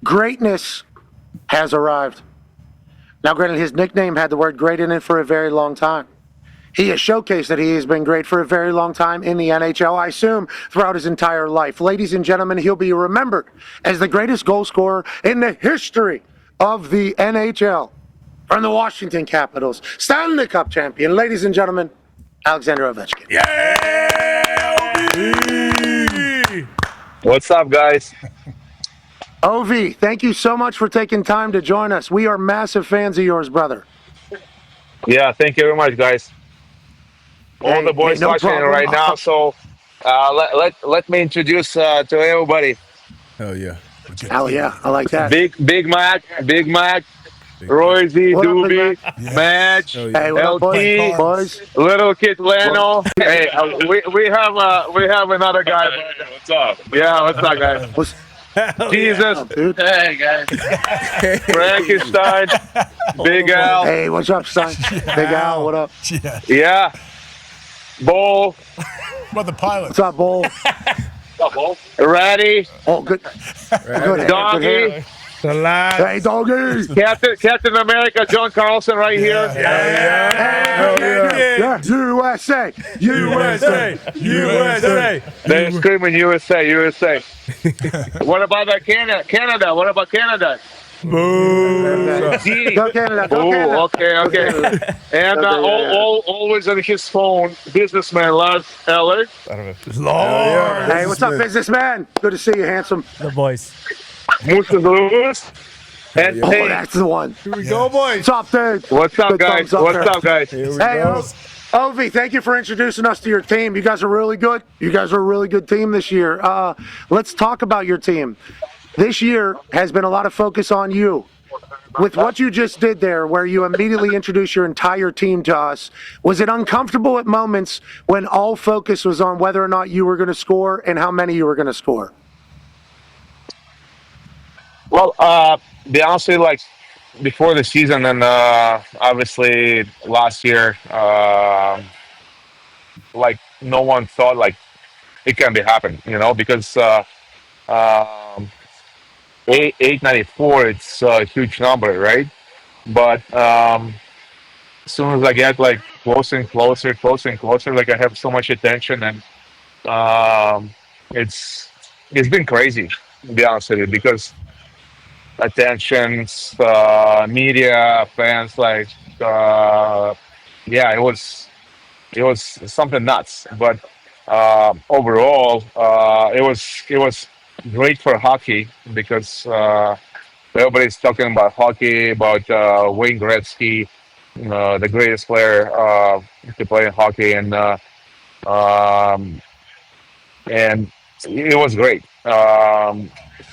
Greatness has arrived. Now, granted, his nickname had the word great in it for a very long time. He has showcased that he has been great for a very long time in the NHL, I assume, throughout his entire life. Ladies and gentlemen, he'll be remembered as the greatest goal scorer in the history of the NHL. From the Washington Capitals, Stanley Cup champion, ladies and gentlemen, Alexander Ovechkin. Yeah! What's up, guys? Ovi, thank you so much for taking time to join us. We are massive fans of yours, brother. Yeah, thank you very much, guys. All the boys no watching it problem. right now. So let me introduce to everybody. Hell yeah. Hell yeah, I like that. Big Mac, Roy Z, What up, Big Doobie, Mac? Match, Hell yeah. Hey, what up, LT, boys? Little Kid Leno. Hey, we have another guy. What's up? Yeah, what's up, guys? Jesus, Dude. Hey, guys. Frankenstein, Big Al. Hey, what's up, son? Big Al, what up? Yeah. Yeah, Bull, What about the pilot? What's up, Bull? Ratty, Oh, good. Good hair, Doggy. good hair. Hey, doggy. Captain America, John Carlson right here. Yeah. USA. They're screaming USA. What about Canada? What about Canada? Boo. G. Go Canada. Go Canada. Oh, okay. And always on his phone, businessman Lars Eller. Lord. Hey, what's up, businessman? Good to see you, handsome. The boys. Moses Lewis. And Oh, hey, that's the one. Here we go, boys. What's up, dude? what's up, Good guys? thumbs up What's there. up, guys? Here we Hey, go. Ovi, thank you for introducing us to your team. You guys are really good. You guys are a really good team this year. Let's talk about your team. This year has been a lot of focus on you. With what you just did there, where you immediately introduced your entire team to us, was it uncomfortable at moments when all focus was on whether or not you were going to score and how many you were going to score? Well, be honest with you, like before the season and obviously last year, like no one thought like it can be happen, because 894, it's a huge number, right? But as soon as I get like closer and closer, like I have so much attention, and it's been crazy, to be honest with you, because attentions, media, fans, like yeah, it was something nuts. But overall, it was great for hockey because everybody's talking about hockey, about Wayne Gretzky, the greatest player to play in hockey, and it was great.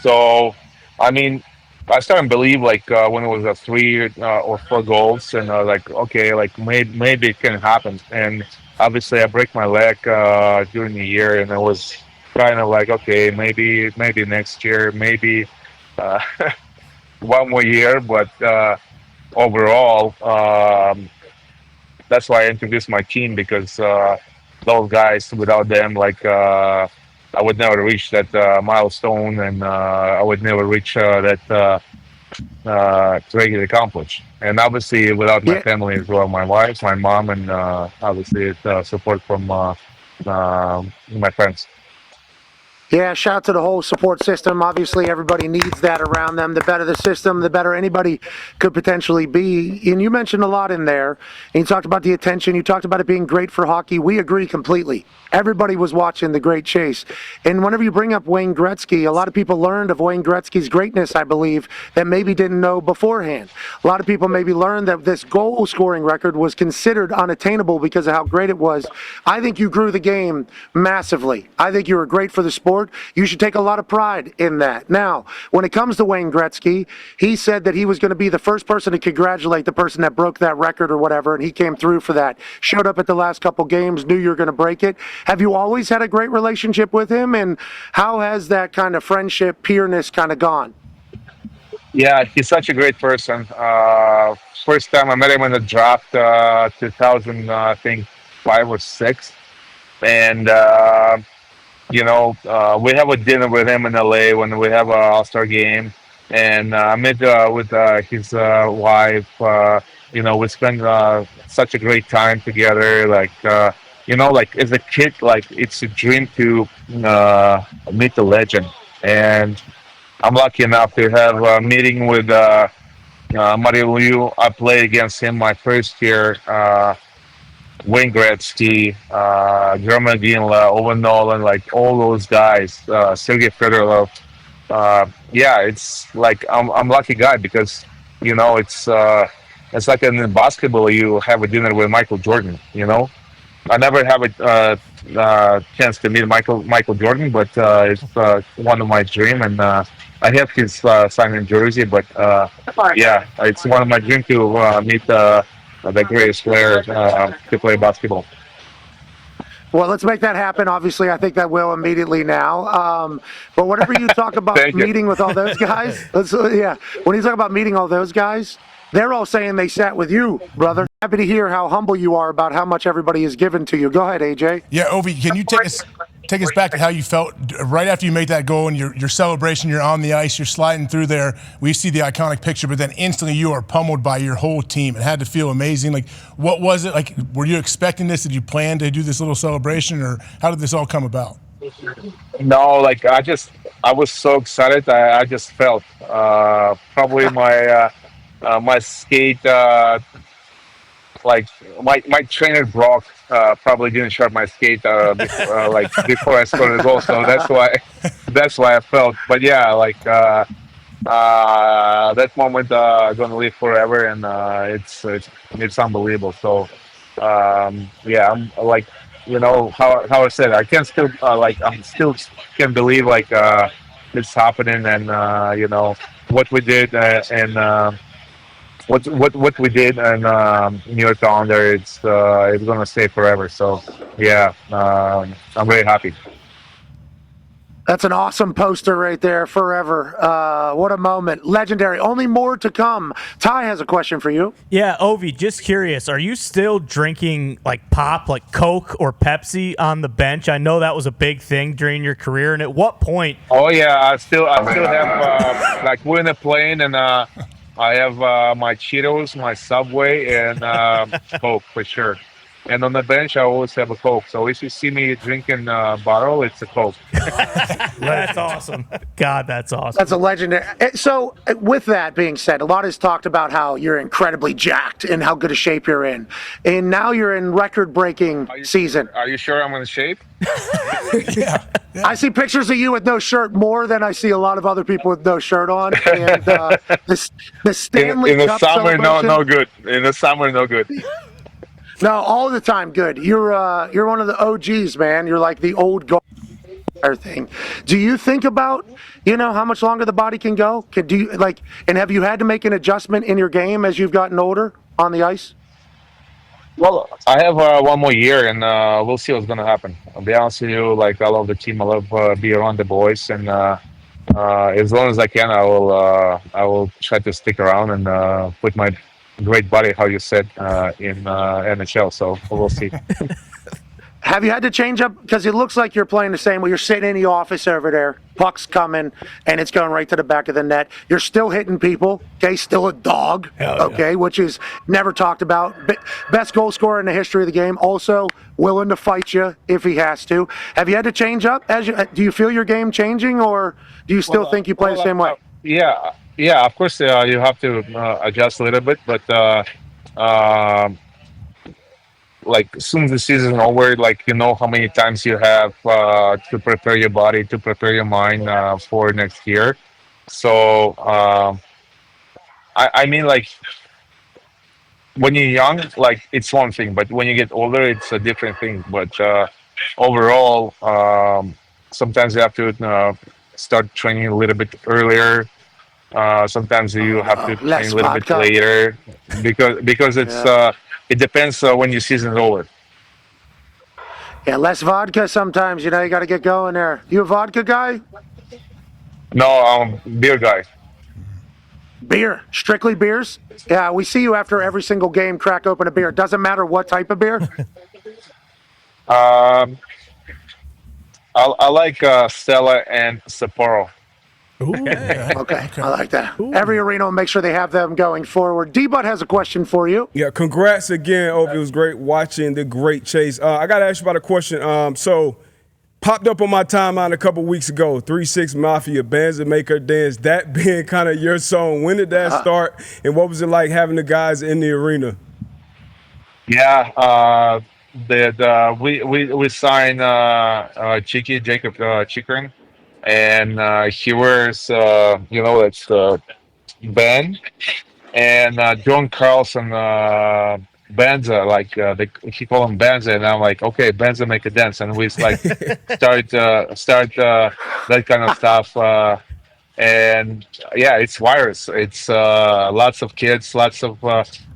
So, I mean, I started to believe like when it was a 3 or 4 goals, and like okay, like maybe it can happen. And obviously, I break my leg during the year, and it was kind of like okay, maybe next year, maybe one more year, but overall, that's why I introduced my team, because those guys, without them, like I would never reach that milestone, and I would never reach that great accomplish. And obviously, without my Yeah. family as well, my wife, my mom, and obviously support from my friends. Yeah, shout out to the whole support system. Obviously, everybody needs that around them. The better the system, the better anybody could potentially be. And you mentioned a lot in there. And you talked about the attention. You talked about it being great for hockey. We agree completely. Everybody was watching the Great Chase. And whenever you bring up Wayne Gretzky, a lot of people learned of Wayne Gretzky's greatness, I believe, that maybe didn't know beforehand. A lot of people maybe learned that this goal scoring record was considered unattainable because of how great it was. I think you grew the game massively. I think you were great for the sport. You should take a lot of pride in that. Now, when it comes to Wayne Gretzky, he said that he was going to be the first person to congratulate the person that broke that record or whatever, and he came through for that. Showed up at the last couple games, knew you were going to break it. Have you always had a great relationship with him, and how has that kind of friendship, peerness kind of gone? Yeah, he's such a great person. First time I met him in the draft, 2000, I think 5 or 6, and we have a dinner with him in LA when we have our All-Star game, and I met with his wife. We spent such a great time together. Like as a kid, like it's a dream to meet the legend, and I'm lucky enough to have a meeting with Mario Liu. I played against him my first year. Wayne Gretzky, German Ginla, Owen Nolan, like all those guys, Sergei Fedorov. Yeah, it's like I'm lucky guy because it's like in basketball you have a dinner with Michael Jordan. I never have a chance to meet Michael Jordan, but it's one of my dream, and I have his signed jersey. But yeah, it's one of my dream to meet the greatest player to play basketball. Well, let's make that happen. Obviously, I think that will immediately now. But whenever you talk about Thank you. meeting with all those guys, when you talk about meeting all those guys, they're all saying they sat with you, brother. Happy to hear how humble you are about how much everybody has given to you. Go ahead, AJ. Yeah, Ovi, can you take us back to how you felt right after you made that goal and your celebration? You're on the ice, you're sliding through there. We see the iconic picture, but then instantly you are pummeled by your whole team. It had to feel amazing. Like, what was it? Like, were you expecting this? Did you plan to do this little celebration, or how did this all come about? No, like I was so excited. I just felt probably my skate like my trainer Brock probably didn't sharp my skate before I scored the goal. So that's why I felt. But yeah, like that moment gonna live forever, and it's unbelievable. So yeah, I'm like how I said, I can still I'm still can believe it's happening, and what we did and. What we did and New Town there, it's gonna stay forever. So yeah, I'm very happy. That's an awesome poster right there, forever. What a moment. Legendary. Only more to come. Ty has a question for you. Yeah, Ovi, just curious, are you still drinking like pop, like Coke or Pepsi on the bench? I know that was a big thing during your career, and at what point? Oh yeah, I still have like we're in a plane, and I have my Cheetos, my Subway, and Coke for sure. And on the bench, I always have a Coke. So if you see me drinking a bottle, it's a Coke. That's awesome. God, that's awesome. That's a legendary. So, with that being said, a lot is talked about how you're incredibly jacked and how good a shape you're in. And now you're in record-breaking season. Are you sure I'm in shape? Yeah. I see pictures of you with no shirt more than I see a lot of other people with no shirt on. And the Stanley In the Cup summer, celebration, no good. In the summer, no good. no, all the time good. You're one of the OGs, man. You're like the old guard thing. Do you think about how much longer the body can go? And have you had to make an adjustment in your game as you've gotten older on the ice? Well, I have one more year, and we'll see what's gonna happen. I'll be honest with you. Like I love the team. I love be around the boys, and as long as I can, I will try to stick around and put my great body, how you said, in NHL. So we'll see. Have you had to change up? Because it looks like you're playing the same way. You're sitting in the office over there, puck's coming, and it's going right to the back of the net. You're still hitting people, okay? Still a dog, okay? Which is never talked about. Best goal scorer in the history of the game. Also willing to fight you if he has to. Have you had to change up? Do you feel your game changing, or do you still think you play the same way? Yeah. Of course, you have to adjust a little bit, but like as soon as the season is over, like how many times you have to prepare your body, to prepare your mind for next year. So I mean, like when you're young, like it's one thing, but when you get older, it's a different thing. But overall, sometimes you have to start training a little bit earlier. Sometimes you have to train a little bit later because it depends when your season is over. Yeah, less vodka sometimes. You got to get going there. You a vodka guy? No, beer guy. Beer, strictly beers. Yeah, we see you after every single game crack open a beer. Doesn't matter what type of beer. I like Stella and Sapporo. Ooh, Okay, I like that. Every arena will make sure they have them going forward. D-Bud has a question for you. Yeah, congrats again, Ovi. It was great watching the great chase. I got to ask you about a question. So, popped up on my timeline a couple weeks ago, 3-6 Mafia, Bands That Make Her Dance, that being kind of your song. When did that start, and what was it like having the guys in the arena? Yeah, we signed Jacob Chikrin, and he wears it's band, and John Carlson Benza, like he call him Benza, and I'm like, okay, Benza make a dance, and we like start that kind of stuff. And yeah, it's virus. It's lots of kids, lots of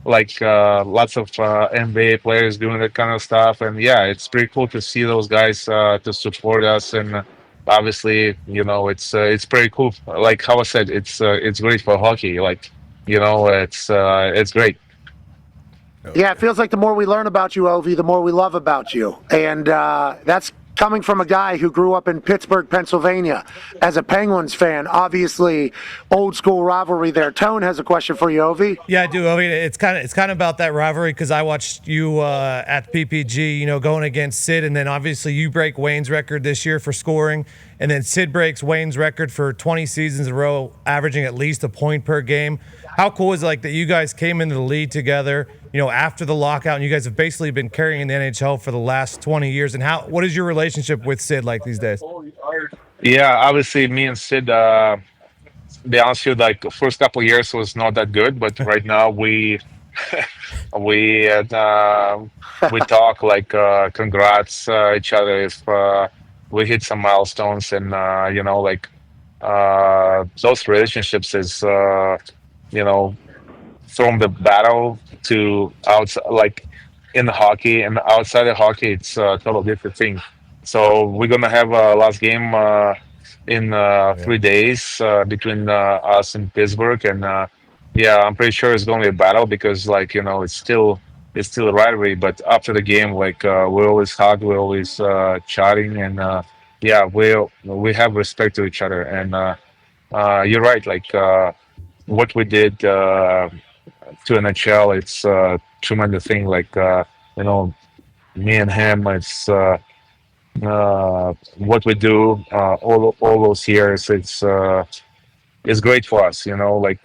NBA players doing that kind of stuff, and yeah, it's pretty cool to see those guys to support us, and obviously, it's pretty cool. Like how I said, it's great for hockey. Like, it's great. Yeah, it feels like the more we learn about you, Ovi, the more we love about you. And that's coming from a guy who grew up in Pittsburgh, Pennsylvania, as a Penguins fan. Obviously, old school rivalry there. Tone has a question for you, Ovi. Yeah, I do, Ovi. It's kind of about that rivalry because I watched you at PPG, going against Sid, and then obviously you break Wayne's record this year for scoring, and then Sid breaks Wayne's record for 20 seasons in a row, averaging at least a point per game. How cool is it like that you guys came into the league together, after the lockout, and you guys have basically been carrying the NHL for the last 20 years? And what is your relationship with Sid like these days? Yeah, obviously, me and Sid. Be honest with you, like first couple of years was not that good, but right now we we talk like congrats each other if we hit some milestones, and those relationships is from the battle to outside, like in the hockey and outside of hockey, it's a total different thing. So we're gonna have a last game in 3 days between us and Pittsburgh, and yeah, I'm pretty sure it's gonna be a battle because it's still a rivalry. But after the game, like we always hug, we always chatting, and yeah, we have respect to each other. And you're right, like what we did to NHL, it's a tremendous thing. Like me and him, it's what we do all those years. It's great for us. Like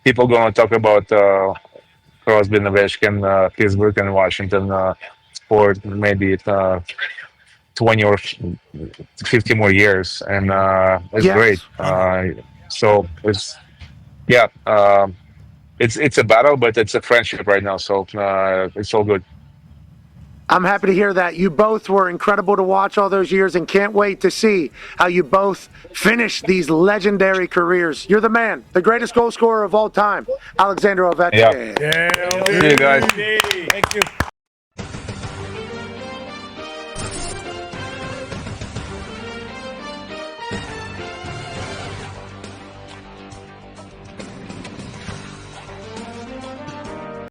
people gonna talk about Crosby and Ovechkin, Pittsburgh and Washington for maybe 20 or 50 more years, and it's Yes. great. So it's yeah. It's a battle, but it's a friendship right now, so it's all good. I'm happy to hear that. You both were incredible to watch all those years and can't wait to see how you both finish these legendary careers. You're the man, the greatest goal scorer of all time, Alexander Ovechkin. Yeah. See you guys. Thank you.